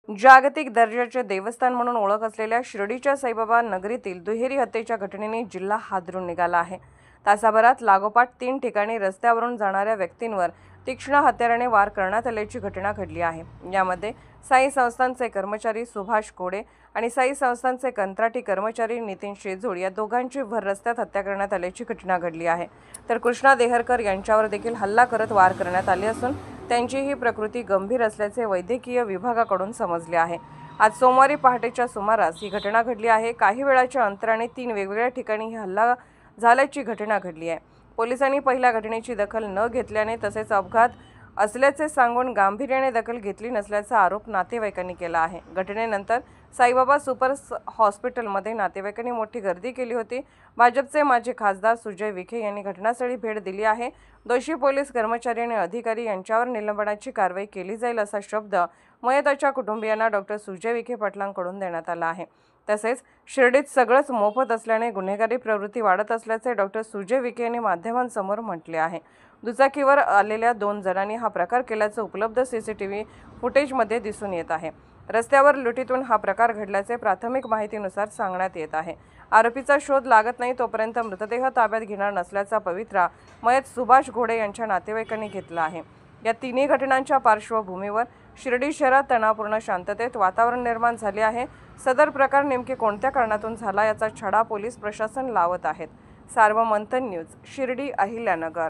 जागतिक दर्जाचे देवस्थान म्हणून ओळख असलेल्या शिर्डीच्या साईबाबा नगरीतील दुहेरी हत्येच्या घटनेने जिल्हा हादरून निघाला आहे। तासाभरात लागोपाठ 3 ठिकाणी रस्त्यावरून जाणाऱ्या व्यक्तींवर तीक्ष्ण हत्याराने वार करण्यात आल्याची घटना घडली आहे। यामध्ये साई संस्थानचे कर्मचारी सुभाष कोडे आणि साई संस्थानचे कंत्राटी कर्मचारी नितीन शेजूळ या दोघांची भर रस्त्यात हत्या करण्यात आल्याची घटना घडली आहे। तर कृष्णा देहरकर यांच्यावर देखील हल्ला करत वार करण्यात आले असून त्यांची ही प्रकृती गंभीर असल्याचे वैद्यकीय विभागाकडून समजले आहे। आज सोमवारी पहाटेच्या सुमारास ही घटना घडली आहे। काही वेळाच्या अंतराने 3 वेगवेगळ्या ठिकाणी ही हल्ला झाल्याची घटना घडली आहे। पोलिसांनी पहिल्या घटनेची दखल न घेतल्याने तसेच अपघात असल्याचे सांगून गांभीर्याने दखल घेतली नसल्याचा आरोप नातेवाईकांनी केला आहे। घटनेनंतर साईबाबा सुपर हॉस्पिटलमध्ये नातेवाईकांनी मोठी गर्दी केली होती। भाजपचे माजी खासदार सुजय विखे यांनी घटनास्थळी भेट दिली आहे। दोषी पोलीस कर्मचारी आणि अधिकारी यांच्यावर निलंबनाची कारवाई केली जाईल असा शब्द मयताच्या कुटुंबियांना डॉक्टर सुजय विखे पाटलांकडून देण्यात आला आहे। तसेच शिर्डीत सगळंच मोफत असल्याने गुन्हेगारी प्रवृत्ती वाढत असल्याचे डॉक्टर सुजय विखे यांनी माध्यमांसमोर म्हटले आहे। दुचाकीवर आलेल्या 2 जणांनी हा प्रकार केल्याचे उपलब्ध सीसीटीव्ही फुटेजमध्ये दिसून येत आहे। रस्त्यावर लुटीतून हा प्रकार घडल्याचे प्राथमिक माहितीनुसार सांगण्यात येत आहे। आरोपीचा शोध लागत नाही तोपर्यंत मृतदेह ताब्यात घेणार नसल्याचा पवित्रा मयत सुभाष घोडे यांच्या नातेवाईकांनी घेतला आहे। या तिन्ही घटनांच्या पार्श्वभूमीवर शिर्डी शहरात तणावपूर्ण शांततेत वातावरण निर्माण झाले आहे। सदर प्रकार नेमके कोणत्या कारणातून झाला याचा छडा पोलीस प्रशासन लावत आहेत। सार्वमंथन न्यूज, शिर्डी, अहिल्यानगर।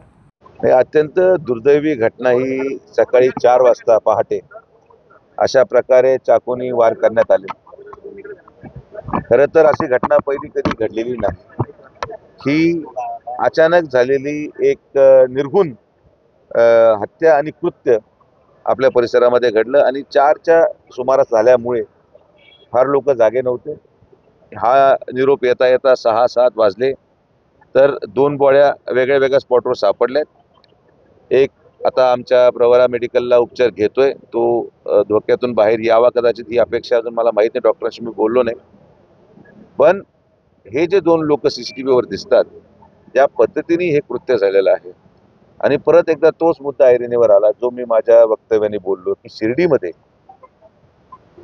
अत्यंत दुर्दैवी घटना ही सकाळी 4 वाजता पहाटे अशा प्रकारे चाकूनी वार करण्यात आले। खरं तर अशी घटना पहिली कधी घडलेली नाही। ही अचानक झालेली एक निर्घुण हत्या आणि कृत्य आपल्या परिसरामध्ये घडलं आणि 4च्या सुमारास झाल्यामुळे फार लोक जागे नव्हते। हा निरोप येता येता 6-7 वाजले तर 2 बॉड्या वेगळ्या वेगळ्या स्पॉटवर सापडल्यात। एक आता आमच्या प्रवरा मेडिकलला उपचार घेतोय, तो धोक्यातून बाहेर यावा कदाचित ही अपेक्षा अजून मला माहिती नाही, डॉक्टरांशी मी बोललो नाही। पण हे जे 2 लोक सीसीटीव्हीवर दिसतात त्या पद्धतीने हे कृत्य झालेलं आहे। आणि परत एकदा तोच मुद्दा ऐरणीवर आला जो मी माझ्या वक्तव्याने बोललो की शिर्डीमध्ये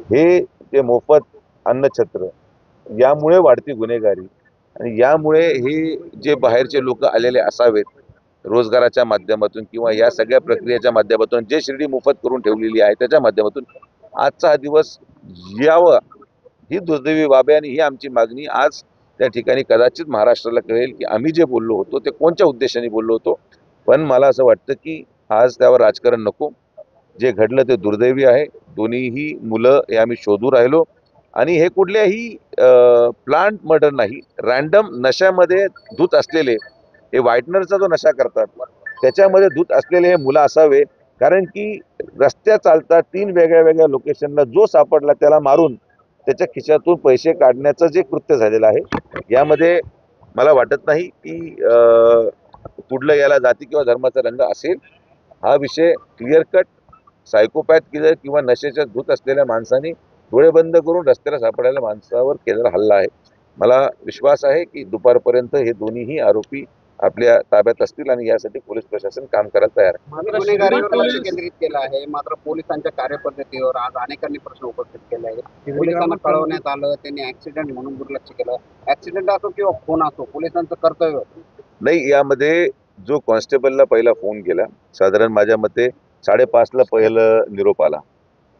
हे जे मोफत अन्नछत्र यामुळे वाढती गुन्हेगारी आणि यामुळे हे जे बाहेरचे लोक आलेले असावेत रोजगाराच्या माध्यमातून किंवा या सगळ्या प्रक्रियेच्या माध्यमातून जे शिर्डी मोफत करून ठेवलेली आहे त्याच्या माध्यमातून आजचा हा दिवस यावा ही दुर्दैवी बाब आहे। आणि ही आमची मागणी आज त्या ठिकाणी कदाचित महाराष्ट्राला कळेल की आम्ही जे बोललो होतो ते कोणत्या उद्देशाने बोललो होतो। पण मला असं वाटतं की आज त्यावर राजकारण नको। जे घडलं ते दुर्दैवी आहे। दोन्हीही मुलं हे आम्ही शोधू राहिलो आणि हे कुठल्याही प्लांट मर्डर नाही, रॅन्डम नशामध्ये धूत असलेले हे व्हाईटनरचा जो नशा करतात त्याच्यामध्ये धूत असलेले हे मुलं असावे। कारण की रस्त्या चालता 3 वेगळ्या वेगळ्या लोकेशनला जो सापडला त्याला मारून त्याच्या खिशातून पैसे काढण्याचं जे कृत्य झालेलं आहे यामध्ये मला वाटत नाही की कुठलं याला जाती किंवा धर्माचा रंग असेल। हा विषय क्लिअर कट सायकोपॅथ किलर किंवा नशेच्या धूत असलेल्या माणसाने डोळे बंद करून रस्त्याला सापडलेल्या माणसावर केलेला हल्ला आहे। मला विश्वास आहे की दुपारपर्यंत हे दोन्हीही आरोपी आपल्या ताब्यात असतील आणि यासाठी पोलीस प्रशासन काम करायला तयार आहे। गुन्हेगारीवर लक्ष केंद्रित केलं आहे, मात्र पोलिसांच्या कार्यपद्धतीवर आज अनेकांनी प्रश्न उपस्थित केले आहेत। पोलिसांना कळवण्यात आलं, त्यांनी ऍक्सिडेंट म्हणून दुर्लक्ष केलं। ऍक्सिडेंट असो किंवा खून असो, पोलिसांचं कर्तव्य नाही। यामध्ये जो कॉन्स्टेबलला पहिला फोन केला साधारण माझ्या मते 5:30ला पहिलं निरोप आला।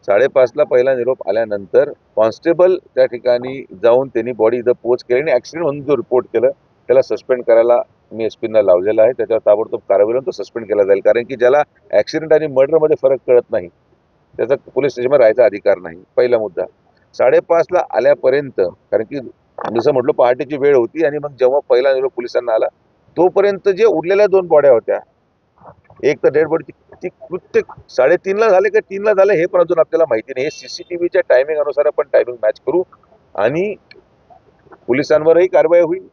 5:30ला पहिला निरोप आल्यानंतर कॉन्स्टेबल त्या ठिकाणी जाऊन त्यांनी बॉडी इथं पोच केली आणि ऍक्सिडेंट म्हणून जो रिपोर्ट केलं त्याला सस्पेंड करायला मी एसपींना लावलेला आहे। त्याच्यावर ताबडतोब कारवाई करून तो सस्पेंड केला जाईल। कारण की ज्याला ऍक्सिडेंट आणि मर्डरमध्ये फरक कळत नाही त्याचा पोलीस स्टेशनवर राहायचा अधिकार नाही, पहिला मुद्दा। 5:30ला आल्यापर्यंत कारण की जसं म्हटलं पहाटेची वेळ होती आणि मग जेव्हा पहिला निरोप पोलिसांना आला तोपर्यंत जे उरलेल्या 2 बॉड्या होत्या, एक तर डेड बॉडी ती कृत्य 3:30ला झाले का 3ला झाले हे पण अजून आपल्याला माहिती नाही। हे सीसीटीव्हीच्या टायमिंग अनुसार आपण टायमिंग मॅच करू आणि पोलिसांवरही कारवाई होईल,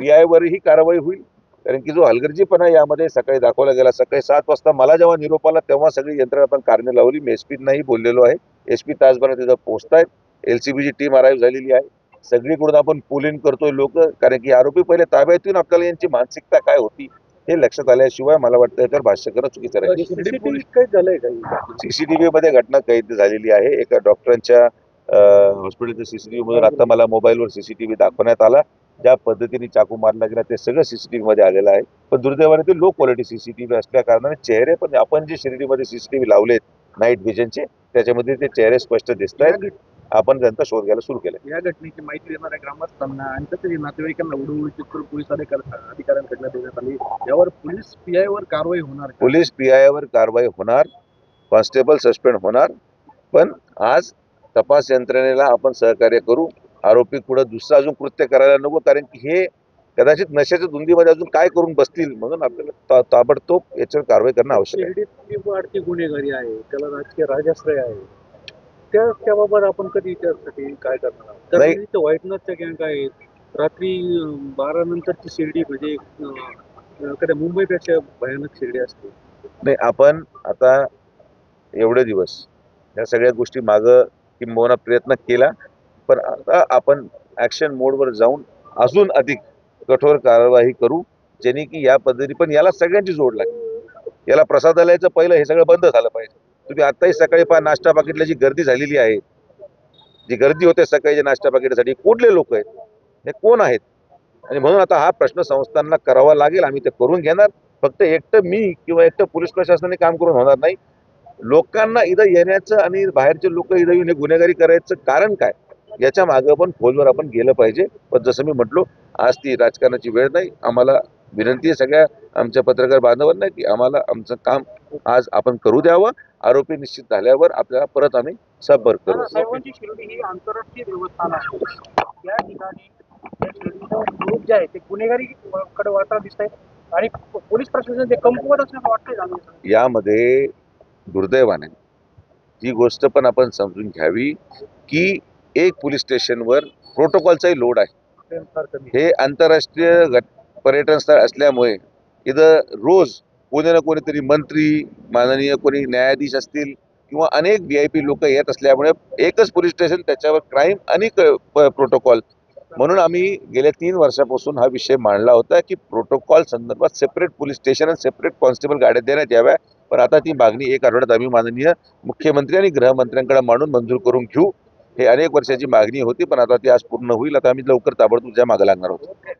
PI वरही कारवाई होईल। कारण की जो हलगर्जीपणा यामध्ये सकाळी दाखवला गेला, सकाळी 7 वाजता मला जेव्हा निरोप आला तेव्हा सगळी यंत्रणा आपण कारणे लावली। मी एसपींनाही बोललेलो आहे, एसपी तासभरात तिथं पोहोचतायत, LCBची टीम अराईव्ह झालेली आहे। सगळीकडून आपण पोलिंग करतोय लोक, कारण की आरोपी पहिले ताब्यात येऊन आपल्याला यांची मानसिकता काय होती हे लक्षात आल्याशिवाय मला वाटतं याच्यावर भाष्य करणं चुकीचं राहील. CCTV काय झालंय का? सीसीटीव्ही मध्ये घटना कैद झालेली आहे. एका डॉक्टरांच्या हॉस्पिटलच्या सीसीटीव्ही मधून आता मला मोबाईलवर सीसीटीव्ही दाखवण्यात आला. ज्या पद्धतीने चाकू मारला गेला ते सगळं सीसीटीव्ही मध्ये आलेलं आहे. पण दुर्दैवाने ते लो क्वालिटी सीसीटीव्ही असल्या कारणाने चेहरे पण आपण जे शिर्डीमध्ये सीसीटीव्ही लावलेत नाईट व्हिजनचे त्याच्यामध्ये ते चेहरे स्पष्ट दिसत आहेत. आपण त्यांचा शोध घ्यायला सुरू केला. या घटनेची माहिती देणाऱ्या ग्रामस्थांना आणि तसेच नातेवाईकांना उडवून करून पोलीस अधिकाऱ्यांकडनं देण्यात आली. यावर पोलीस PI वर कारवाई होणार का? पोलीस PI वर कारवाई होणार, कॉन्स्टेबल सस्पेंड होणार. पण आज तपास यंत्रणेला आपण सहकार्य करू. आरोपी पुढे दुसरं अजून कृत्य करायला नको, कारण की हे कदाचित नशेच्या धुंदीमध्ये अजून काय करून बसतील, म्हणून आपल्याला ताबडतोब याच्यावर कारवाई करणं आवश्यक आहे. शिर्डीतली वाढती गुन्हेगारी आहे, त्याला राजकीय राजाश्रय आहे, त्याबाबत आपण कधी त्यासाठी काय करणार आहोत? नाही. कारण इथं व्हाईटनरच्या गँग आहेत. रात्री 12 नंतरची शिर्डी म्हणजे कधी मुंबईपेक्षा भयानक शिर्डी असते. नाही, आपण आता एवढे दिवस या सगळ्या गोष्टी मागं किंबहुना प्रयत्न केला, पण आता आपण ऍक्शन मोडवर जाऊन अजून अधिक कठोर कारवाई करू, जेणे की या पद्धती पण याला सगळ्यांची जोड लागेल. याला प्रसादालयाचं पहिलं हे सगळं बंद झालं पाहिजे. तुम्ही आत्ताही सकाळी पहा नाश्ता पाकिटला जी गर्दी झालेली आहे, जी गर्दी होते सकाळी नाश्ता पाकिटासाठी, कुठले लोक आहेत, हे कोण आहेत? आणि म्हणून आता हा प्रश्न संस्थांना करावा लागेल. आम्ही ते करून घेणार. फक्त एकटं मी किंवा एकटं पोलीस प्रशासनाने काम करून होणार नाही. लोकांना इथं येण्याचं आणि बाहेरचे लोक इथं येऊन गुन्हेगारी करायचं कारण काय, याच्या मागं पण खोलवर आपण गेलं पाहिजे. पण जसं मी म्हटलो, आज ती राजकारणाची वेळ नाही. आम्हाला विनंती आहे सगळ्या आमच्या पत्रकार बांधवांना की आम्हाला आमचं काम आज आपण करू द्यावं. आरोपी निश्चित झाल्यावर आपल्याला परत आम्ही संपर्क करू. साहेबांची शिर्डी ही आंतरराष्ट्रीय देवस्थान आहे. या ठिकाणी ग्रुप जे आहे ते गुन्हेगारी कडे वाटत दिसत आहे आणि पोलीस प्रशासन ते कमकुवत असल्याचं वाटतंय. यामध्ये दुर्दैवाने ही गोष्ट पण आपण समजून घ्यावी की एक पोलीस स्टेशनवर प्रोटोकॉलचाही लोड आहे. हे आंतरराष्ट्रीय पर्यटन स्थळ असल्यामुळे इथं रोज कोणी ना कोणीतरी मंत्री, माननीय कोणी न्यायाधीश असतील किंवा अनेक VIP लोक येत असल्यामुळे एकच पोलीस स्टेशन, त्याच्यावर क्राईम आणि प्रोटोकॉल. म्हणून आम्ही गेल्या 3 वर्षापासून हा विषय मांडला होता की प्रोटोकॉल संदर्भात सेपरेट पोलीस स्टेशन आणि सेपरेट कॉन्स्टेबल गाड्या देण्यात याव्या. पण आता ती मागणी 1 आठवड्यात आम्ही माननीय मुख्यमंत्री आणि गृहमंत्र्यांकडे मांडून मंजूर करून घेऊ. हे अनेक वर्षाची मागणी होती, पण आता ती आज पूर्ण होईल. आता आम्ही लवकर ताबडतोब त्या मागे लागणार आहोत.